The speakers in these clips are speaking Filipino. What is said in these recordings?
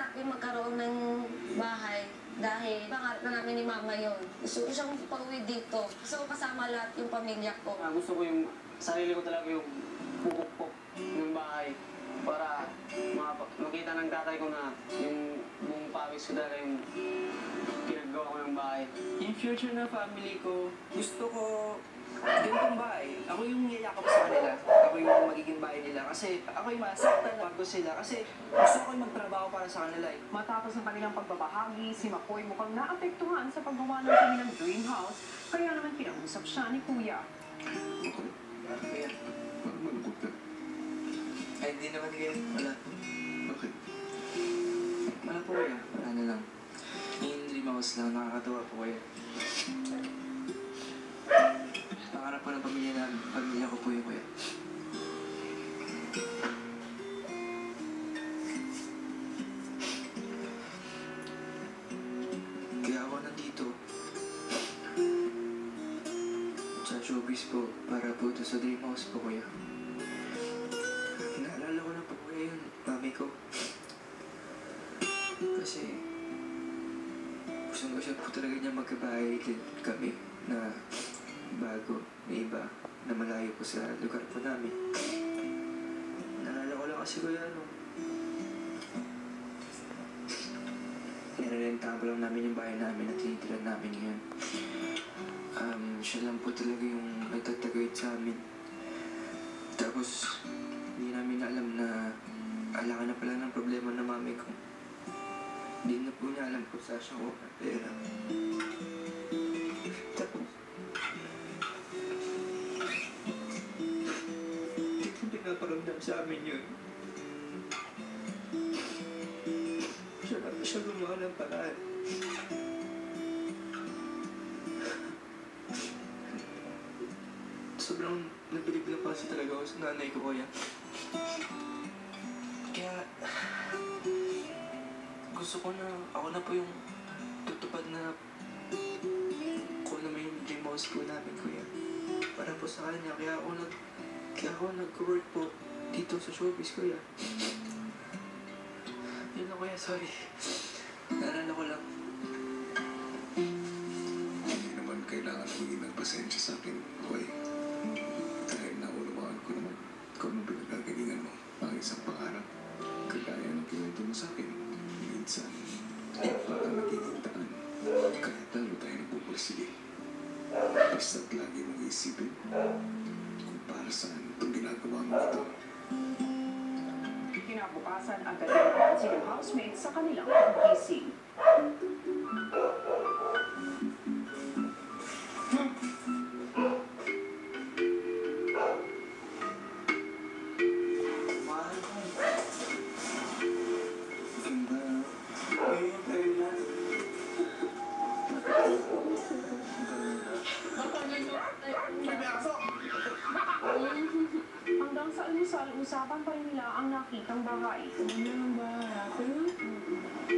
namin magkaroon ng bahay dahil pangarap na namin ni Mama yon. Gusto ko siyang pauwi dito. Gusto ko kasama lahat yung pamilya ko. Gusto ko yung sarili ko talaga yung pupukpok ng bahay para makita ng tatay ko na yung buong pawis ko talaga yung pinagawa ko ng bahay. Yung future ng family ko, gusto ko ganitong bahay. Ako yung yayakap sa kanila. Ako yung magiging bahay nila. Kasi ako yung masaktan bago sila. Kasi gusto ko yung magtrabaho para sa kanila eh. Matapos ang kanilang pagbabahagi, si McCoy mukhang naapektuhan sa paggawa ng kanilang dream house. Kaya naman pinag-usap siya ni Kuya. Okay. Kuya. Parang malungkot ka. Ay, hindi naman kayo. Wala. Bakit? Wala po kuya. Wala na lang. Yung dream house lang. Nakakatawa po kuya. Pangarap po ng pamilya ko po yung kuya. Kaya ako nandito sa showbiz po para po ito sa dream house po kuya. Naalala ko na po kuya yung mami ko. Kasi gusto siya po talaga niya magkabahay din kami na bago, may iba na malayo po sa lugar po namin. Naalala ko lang kasi kuya nirerentahan po lang namin yung bahay namin at tinitiran namin ngayon. Siya lang po talaga yung nagtatagayad sa amin. Tapos, hindi namin alam na alangan na pala ng problema ng mami ko. Hindi na po niya alam kung saan siya ko ng pera. Tapos, hindi ko pinaparamdam sa amin yun. Siya gumawa ng paraan. Sobrang nabilib na kasi talaga ako sa nanay ko kuya. Kaya, gusto ko na, ako na po yung tutupad na kung naman yung dream house po namin kuya. Para po sa kanya, kaya ako nag-work po dito sa showbiz kuya. Yun lang kuya, sorry. Naalala ko lang. Hindi naman kailangan humingi ng pasensya sa akin, okay? Dahil naunawaan ko naman kung anong pinagagalingan mo ang isang pangarap. Kagaya ng kinuwento mo sa akin, minsan, parang nagiging daan. Kaya talo tayo nagpupursige. Basta't lagi mong isipin kung para saan itong ginagawa mo ito. Kinabukasan ang kanilang sila housemates sa kanilang pagkising. Hanggang sa almusal, usapan pa rin nila ang nakitang bahay. Ano ang bahay natin?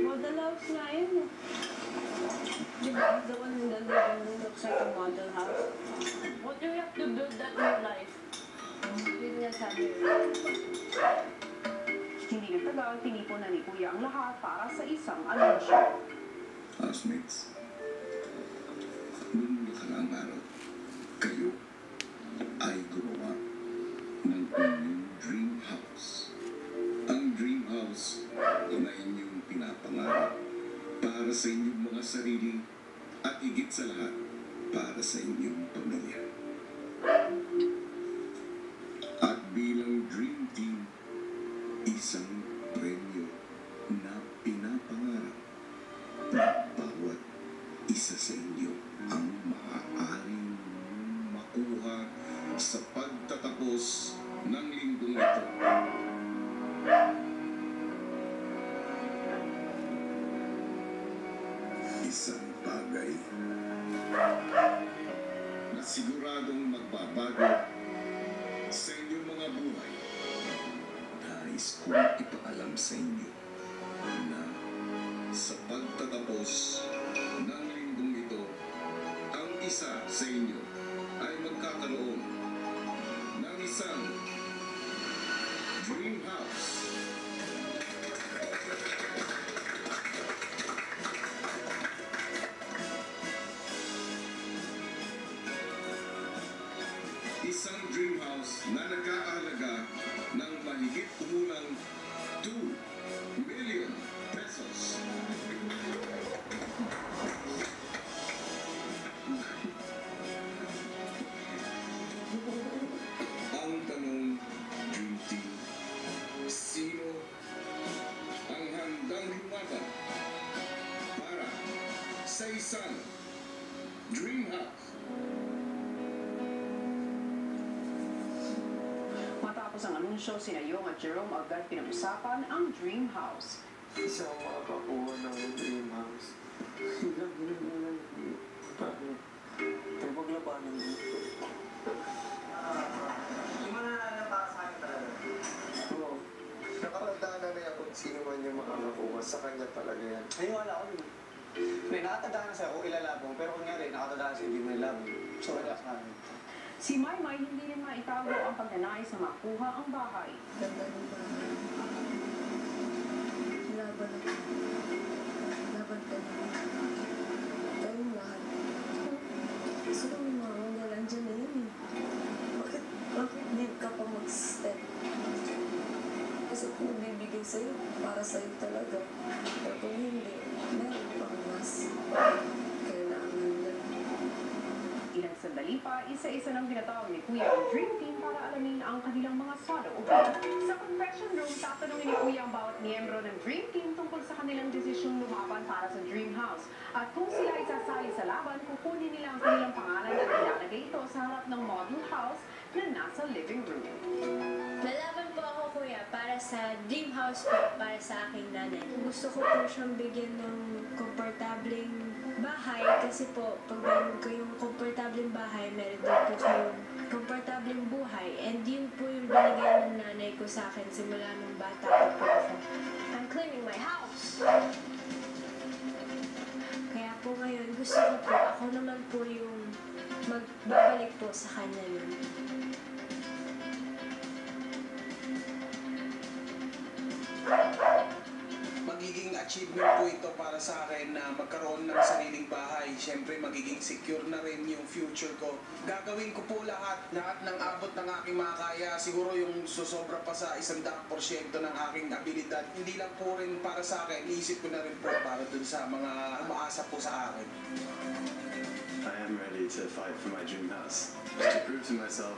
Model house nga yun. Diba? The one in the living room looks like a model house. What do you have to build that in your life? Yun nga sabi. Hindi nagtagal, tinipon na ni Kuya ang lahat para sa isang anunsyo. Housemates, noong nakaraang araw, kayo ay gumawa ng inyong dream house. Ang dream house na inyong pinapangarap para sa inyong mga sarili at higit sa lahat para sa inyong pamilya. At bilang dream team, isang premyo na pinapangarap na bawat isa sa inyo ang maaaring makuha sa pagtatapos ng linggong ito. Isang bagay na siguradong magbabago sa inyong mga buhay. Nais kong ipaalam sa inyo na sa pagtatapos ng linggong ito, ang isa sa inyo ay magkakaroon ng isang dream house. higit kumulang 2 million pesos. Ang tanong, Dream Team, sino ang handang lumatan para sa isang Dream House? Matapos ang anunsyo, sina Yong at Jerome agad pinag-usapan ang Dream House. Isa ako makapakuha ng dream house. Paano? Pero paglabanan mo. Yung mananalo para sa akin talaga. Oo. Nakatandaan na niya kung sino man yung makakakuha. Sa kanya talaga yan. Ay, wala ko yun. May nakatandaan na sa'yo kung ilalabong, pero kunyari, nakatandaan sa'yo, hindi mo ilalabong. So, wala sa akin. Si Maymay hindi rin maitago ang pagnanais na makuha ang bahay. Ganda ng bahay. Laban ako. Laban ka na. Tayong lahat. Gusto ko yung mga wala dyan na yun eh. Bakit di ka pa mag-step? Kasi kung nagbibigay sa'yo, para sa'yo talaga. Pero kung hindi, meron pang mas. Kailangan lang. Ilang sandali pa, isa-isa nang tinatawag ni Kuya ang Dream Team para alamin ang kanilang mga salo-ugat. Sa confession room, tatanungin ni Kuya ang bawat miyembro ng Dream Team tungkol sa kanilang desisyong lumaban para sa Dream House. At kung sila ay sasali sa laban, kukunin nila ang kanilang pangalan at ilalagay ito sa harap ng model house na nasa living room. Lalaban po ako, kuya, para sa dream house po, para sa aking nanay. Gusto ko po siyang bigyan ng komportableng bahay kasi po, pag meron kayong komportableng bahay, meron din po kayong komportableng buhay. And yun po yung binigay ng nanay ko sa akin simula nung bata ko po ako. I'm claiming my house. Kaya po ngayon, gusto ko po, ako naman po yung magbabalik po sa kanya nun. Magiging achievement po ito para sa akin na magkaroon ng sariling bahay. Siyempre, magiging secure na rin yung future ko. Gagawin ko po lahat ng abot ng aking makakaya. Siguro yung susobra pa sa 100% ng aking abilidad. Hindi lang po rin para sa akin, iisip ko na rin po para dun sa mga umaasa po sa akin. I am ready to fight for my dream house. To prove to myself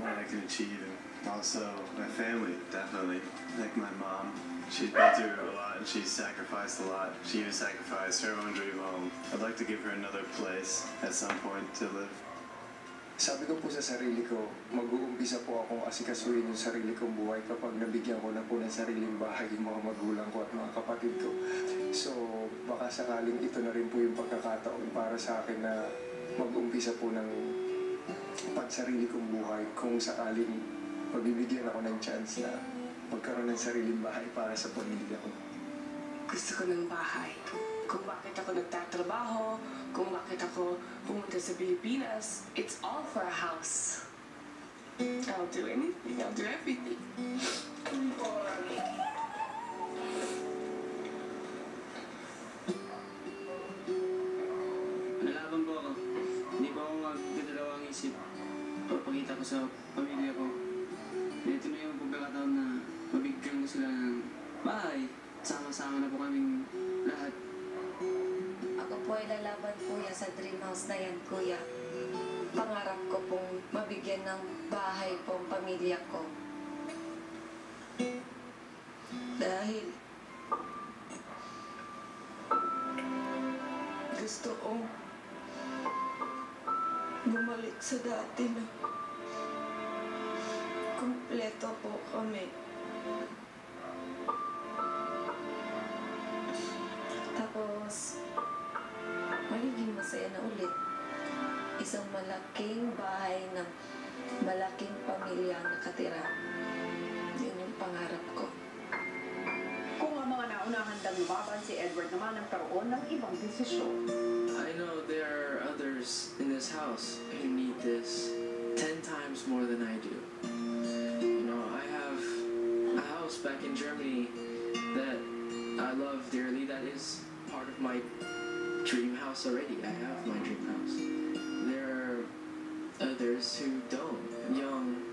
what I can achieve, and also my family, definitely. Like my mom, she's been through a lot and she's sacrificed a lot. She even sacrificed her own dream home. I'd like to give her another place at some point to live. Sabi ko po sa sarili ko, mag-uumpisa po akong asikasuhin yung sarili kong buhay kapag nabigyan ko na po ng sariling bahay yung mga magulang ko at mga kapatid ko. So, baka sakaling ito na rin po yung pagkakataon para sa akin na mag-umpisa po ng pagsarili kong buhay kung sakaling pagbibigyan ako ng chance na magkaroon ng sariling bahay para sa pamilya ko. Gusto ko ng bahay. Kung bakit ako nagtatrabaho, kung bakit ako pumunta sa Pilipinas, it's all for a house. I'll do anything. I'll do everything. Nalaban po ako. Hindi po ako magdadalawang isip. Papakita ko sa pamilya ko. Ito na yung pagkakataon na mabigyan ko sila ng bahay. Sama-sama na po kaming lahat. Ako po ay lalaban, kuya, sa dream house na yan, kuya. Pangarap ko pong mabigyan ng bahay po ang pamilya ko. Dahil gusto kong bumalik sa dati na kumpleto po kami. Tapos, magiging masaya na ulit. Isang malaking bahay ng malaking pamilya ang nakatira. Yun yung pangarap ko. Kung ang mga naunang handang lumaban, si Edward naman nagkaroon ng ibang desisyon. I know there are others in this house who need this 10 times more than I do. You know, I have a house back in Germany that I love dearly. That is part of my dream house already. I have my dream house. There are others who don't. Young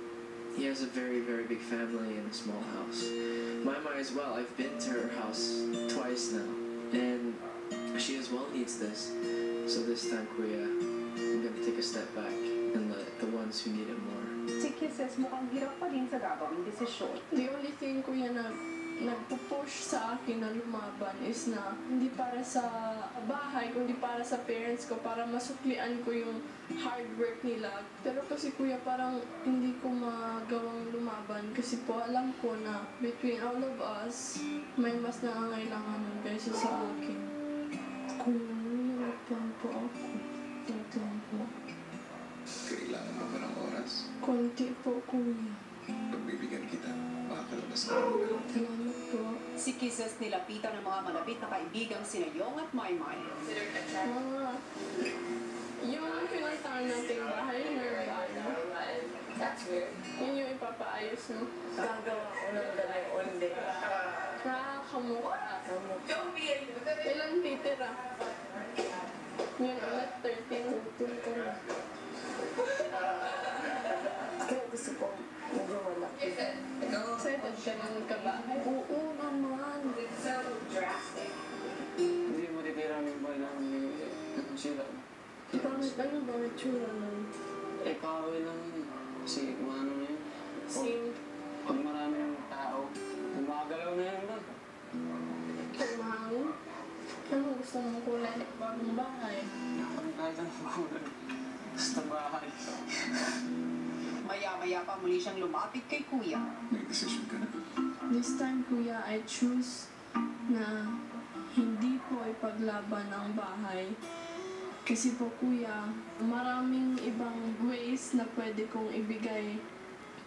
he has a very, very big family in a small house. Maymay as well, I've been to her house twice now, and she as well needs this. So this time, Kuya, I'm gonna take a step back and let the ones who need it more. Si Kisses mukhang hirap pa din sa gagawing desisyon. The only thing, Kuya, na nagpo-push sa akin na lumaban is na hindi para sa bahay, kundi para sa parents ko, para masuklian ko yung hard work nila. Pero kasi Kuya, parang hindi ko magawang lumaban kasi po alam ko na between all of us, may mas nangangailangan nun kaysa sa akin. Kung nilagpan po ako, ito po. Kailangan mo ba ng oras? Konti po, Kuya. Pagbibigyan kita, makakalabas ka ng Salamat po. Si Kisses nilapitan ng mga malapit na kaibigang sina Yong at Maymay. Yung pinuntahan nating bahay na That's weird. yun yung ipapaayos mo. Gagawa ko ng dalawang onde. Kamukha. Ilang titira? Yun ulit, 13. Kaya gusto ko medyo malaki. Excited ka na magkabahay? Oo naman. Hindi mo titira yung bahay namin ng sila. Bakit ano ba ang itsura nun? Kahoy lang yun. Kasi kung ano na yun. Same. Pag maraming tao, gumagalaw na yun ba? Kumahangin? Ano gusto mong kulay? Bagong bahay? Kahit anong kulay. Basta bahay. Maya-maya pa muli siyang lumapit kay Kuya. May desisyon ka na. This time, Kuya, I choose na hindi po ipaglaban ang bahay. Kasi po, Kuya, maraming ibang ways na pwede kong ibigay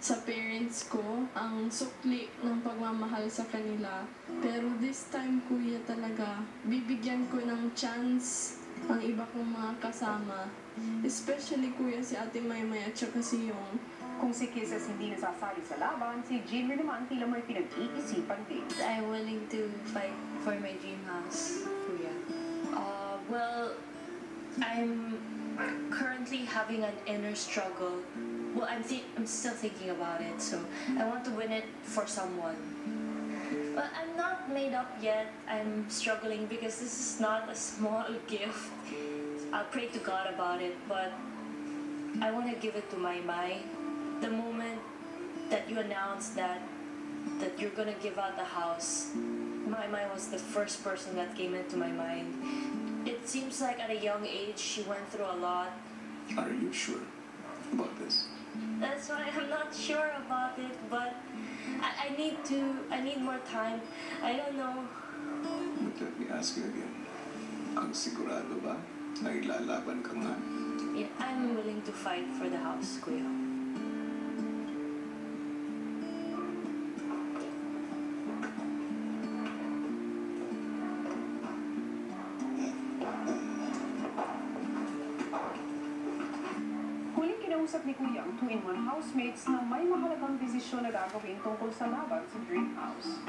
sa parents ko ang sukli ng pagmamahal sa kanila. Pero this time, Kuya, talaga, bibigyan ko ng chance ang iba kong mga kasama. Especially, Kuya, si Ate Maymay at saka si Yong. Kung si Kisses hindi nasasali sa laban, si Jimmy naman tila may pinag-iisipan din. I'm willing to fight for my dream house, Kuya. Well, I'm currently having an inner struggle. Well, I'm still thinking about it, so I want to win it for someone. But I'm not made up yet. I'm struggling because this is not a small gift. I'll pray to God about it, but I want to give it to Maymay. The moment that you announced that you're gonna give out the house, Maymay was the first person that came into my mind. It seems like at a young age she went through a lot. Are you sure about this? That's why I'm not sure about it, but I need more time. I don't know. But let me ask you again. Ang sigurado ba na ilalaban ka nga? Yeah, I'm willing to fight for the house, Kuya. Huling kinausap ni Kuya ang 2-in-1 housemates na may mahalagang desisyon na gagawin tungkol sa laban sa Dream House.